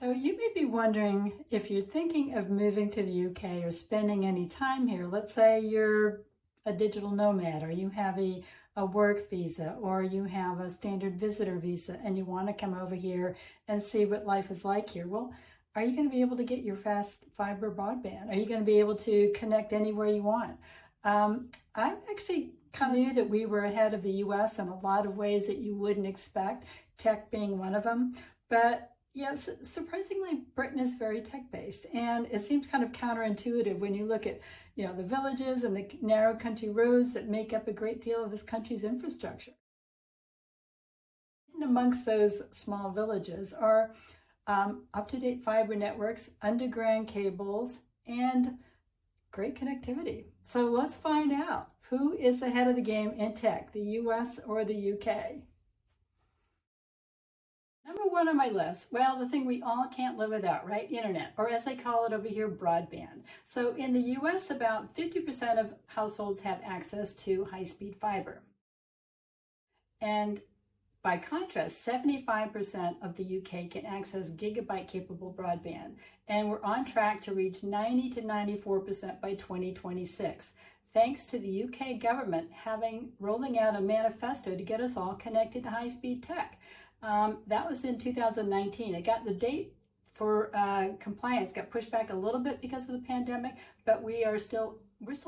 So you may be wondering if you're thinking of moving to the UK or spending any time here. Let's say you're a digital nomad, or you have a work visa, or you have a standard visitor visa and you want to come over here and see what life is like here. Well, are you going to be able to get your fast fiber broadband? Are you going to be able to connect anywhere you want? I'm actually kind of knew that we were ahead of the US in a lot of ways that you wouldn't expect, tech being one of them. But yes, surprisingly, Britain is very tech-based, and it seems kind of counterintuitive when you look at, the villages and the narrow country roads that make up a great deal of this country's infrastructure. And amongst those small villages are up-to-date fiber networks, underground cables, and great connectivity. So let's find out who is ahead of the game in tech, the US or the UK. Number one on my list, well, the thing we all can't live without, right? Internet, or as they call it over here, broadband. So in the US, about 50% of households have access to high-speed fiber. And by contrast, 75% of the UK can access gigabit-capable broadband. And we're on track to reach 90 to 94% by 2026, thanks to the UK government rolling out a manifesto to get us all connected to high-speed tech. That was in 2019. It got the date for compliance got pushed back a little bit because of the pandemic, but we're still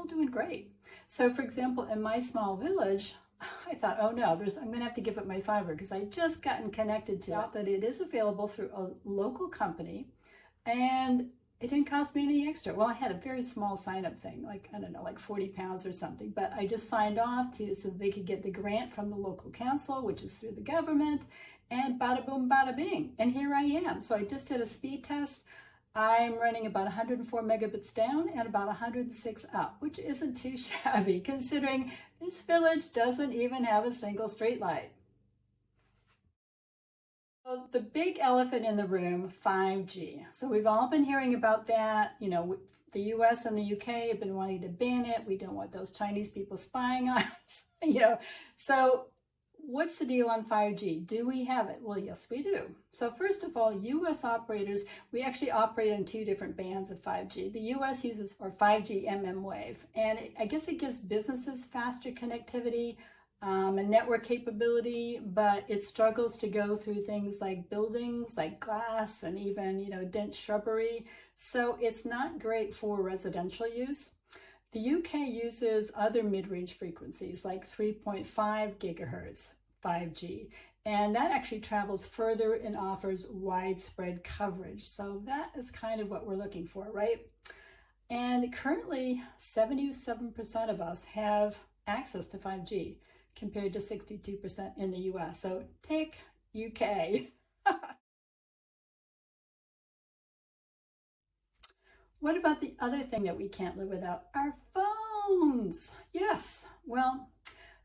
doing great. So for example, in my small village, I thought, oh no, I'm going to have to give up my fiber because I just gotten connected to it, that it is available through a local company, and it didn't cost me any extra. Well, I had a very small sign-up thing, like, I don't know, like 40 pounds or something, but I just signed off so they could get the grant from the local council, which is through the government, and bada boom, bada bing, and here I am. So I just did a speed test. I'm running about 104 megabits down and about 106 up, which isn't too shabby considering this village doesn't even have a single street light. Well, the big elephant in the room, 5G. So we've all been hearing about that. The US and the UK have been wanting to ban it. We don't want those Chinese people spying on us, So what's the deal on 5G? Do we have it? Well, yes, we do. So first of all, US operators, we actually operate in two different bands of 5G. The US uses our 5G Mmwave, and I guess it gives businesses faster connectivity and network capability, but it struggles to go through things like buildings, like glass, and even, dense shrubbery. So it's not great for residential use. The UK uses other mid-range frequencies like 3.5 gigahertz 5G, and that actually travels further and offers widespread coverage. So that is kind of what we're looking for, right? And currently, 77% of us have access to 5G compared to 62% in the US. So take UK. What about the other thing that we can't live without? Our phones. Yes. Well,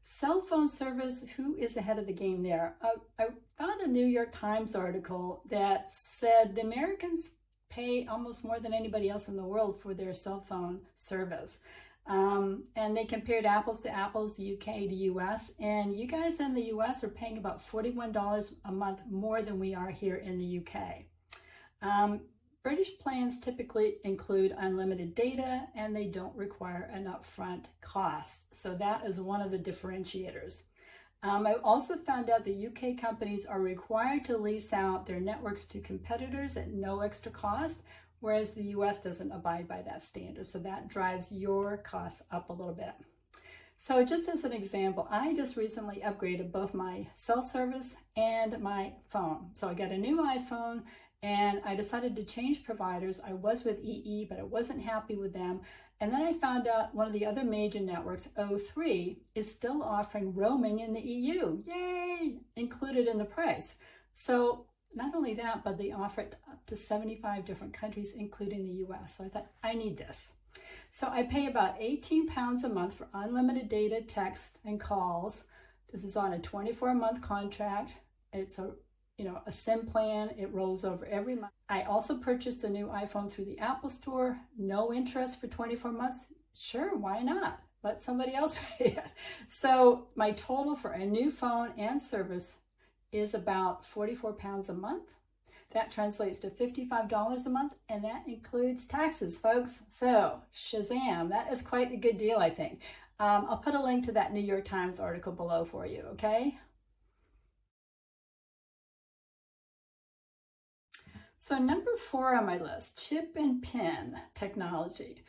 cell phone service, who is ahead of the game there? I found a New York Times article that said the Americans pay almost more than anybody else in the world for their cell phone service. And they compared apples to apples, UK to US, and you guys in the US are paying about $41 a month more than we are here in the UK. British plans typically include unlimited data, and they don't require an upfront cost. So that is one of the differentiators. I also found out that UK companies are required to lease out their networks to competitors at no extra cost, whereas the US doesn't abide by that standard. So that drives your costs up a little bit. So just as an example, I just recently upgraded both my cell service and my phone. So I got a new iPhone, and I decided to change providers. I was with EE, but I wasn't happy with them. And then I found out one of the other major networks, O3, is still offering roaming in the EU. Yay! Included in the price. So not only that, but they offer it up to 75 different countries, including the US. So I thought, I need this. So I pay about £18 a month for unlimited data, text, and calls. This is on a 24-month contract. It's a SIM plan. It rolls over every month. I also purchased a new iPhone through the Apple Store. No interest for 24 months. Sure, why not? Let somebody else pay it. So my total for a new phone and service is about £44 a month. That translates to $55 a month, and that includes taxes, folks. So, shazam, that is quite a good deal, I think. I'll put a link to that New York Times article below for you, okay? So number 4 on my list, chip and pin technology.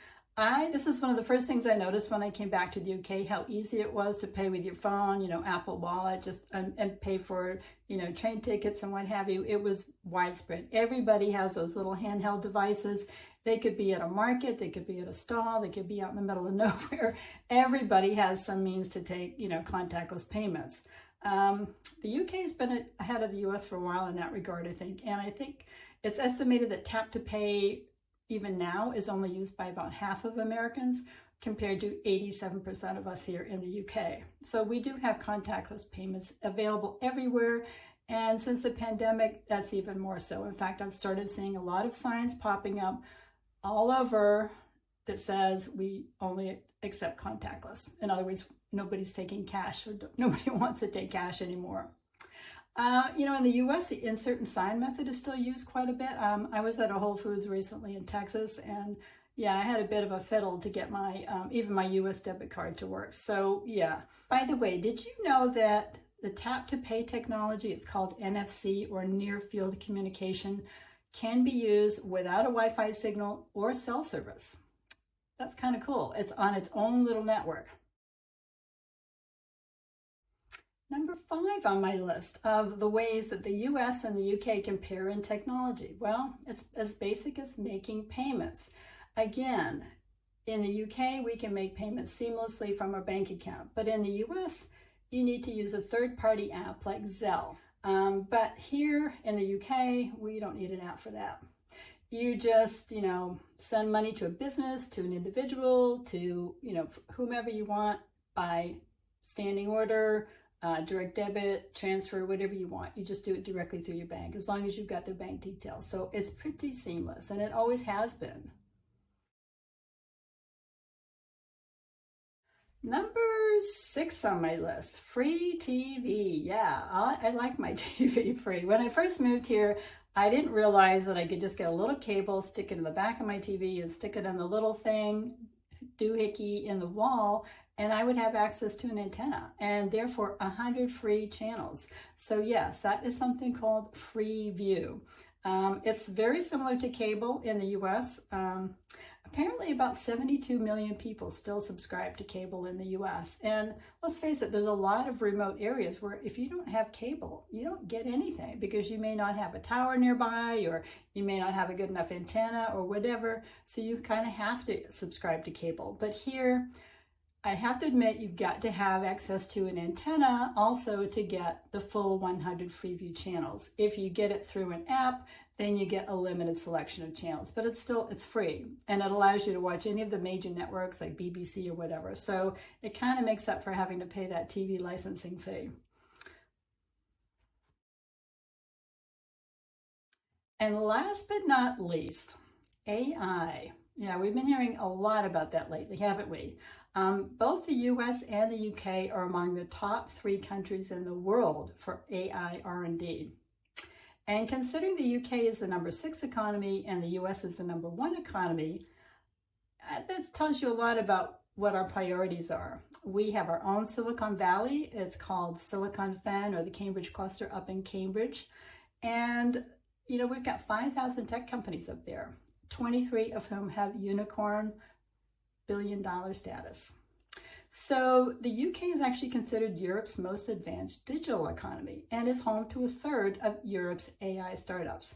This is one of the first things I noticed when I came back to the UK, how easy it was to pay with your phone, you know, Apple Wallet, just and pay for, you know, train tickets and what have you. It was widespread. Everybody has those little handheld devices. They could be at a market, they could be at a stall, they could be out in the middle of nowhere. Everybody has some means to take, you know, contactless payments. The UK has been ahead of the US for a while in that regard, I think. And I think it's estimated that tap to pay even now is only used by about half of Americans compared to 87% of us here in the UK. So we do have contactless payments available everywhere. And since the pandemic, that's even more so. In fact, I've started seeing a lot of signs popping up all over that says we only accept contactless. In other words, nobody's taking cash, or nobody wants to take cash anymore. You know, in the US, the insert and sign method is still used quite a bit. I was at a Whole Foods recently in Texas, and yeah, I had a bit of a fiddle to get my, even my US debit card to work. So yeah. By the way, did you know that the tap to pay technology, it's called NFC or near field communication, can be used without a Wi-Fi signal or cell service? That's kind of cool. It's on its own little network. Number 5 on my list of the ways that the US and the UK compare in technology. Well, it's as basic as making payments. Again, in the UK, we can make payments seamlessly from our bank account, but in the US, you need to use a third-party app like Zelle. But here in the UK, we don't need an app for that. You just, you know, send money to a business, to an individual, to, you know, whomever you want by standing order, direct debit, transfer, whatever you want. You just do it directly through your bank, as long as you've got their bank details. So it's pretty seamless, and it always has been. Number 6 on my list, free TV. Yeah, I like my TV free. When I first moved here, I didn't realize that I could just get a little cable, stick it in the back of my TV, and stick it in the little thing, doohickey in the wall, and I would have access to an antenna and therefore 100 free channels. So yes, that is something called free view. It's very similar to cable in the US. Apparently about 72 million people still subscribe to cable in the US. And let's face it, there's a lot of remote areas where if you don't have cable, you don't get anything because you may not have a tower nearby, or you may not have a good enough antenna or whatever. So you kind of have to subscribe to cable. But here, I have to admit, you've got to have access to an antenna also to get the full 100 Freeview channels. If you get it through an app, then you get a limited selection of channels, but it's free, and it allows you to watch any of the major networks like BBC or whatever. So it kind of makes up for having to pay that TV licensing fee. And last but not least, AI. Yeah, we've been hearing a lot about that lately, haven't we? Both the US and the UK are among the top 3 countries in the world for AI R&D. And considering the UK is the number 6 economy and the US is the number 1 economy, that tells you a lot about what our priorities are. We have our own Silicon Valley. It's called Silicon Fen, or the Cambridge Cluster up in Cambridge. And, you know, we've got 5,000 tech companies up there, 23 of whom have unicorn billion-dollar status. So the UK is actually considered Europe's most advanced digital economy and is home to 1/3 of Europe's AI startups.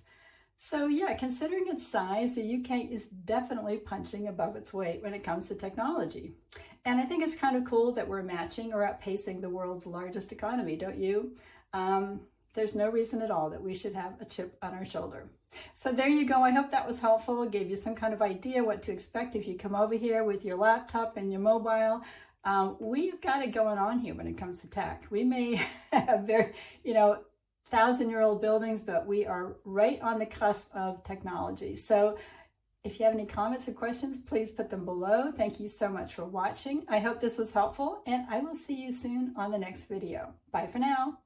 So yeah, considering its size, the UK is definitely punching above its weight when it comes to technology. And I think it's kind of cool that we're matching or outpacing the world's largest economy, don't you? There's no reason at all that we should have a chip on our shoulder. So there you go. I hope that was helpful. Gave you some kind of idea what to expect if you come over here with your laptop and your mobile. We've got it going on here when it comes to tech. We may have very, 1,000-year-old buildings, but we are right on the cusp of technology. So if you have any comments or questions, please put them below. Thank you so much for watching. I hope this was helpful, and I will see you soon on the next video. Bye for now.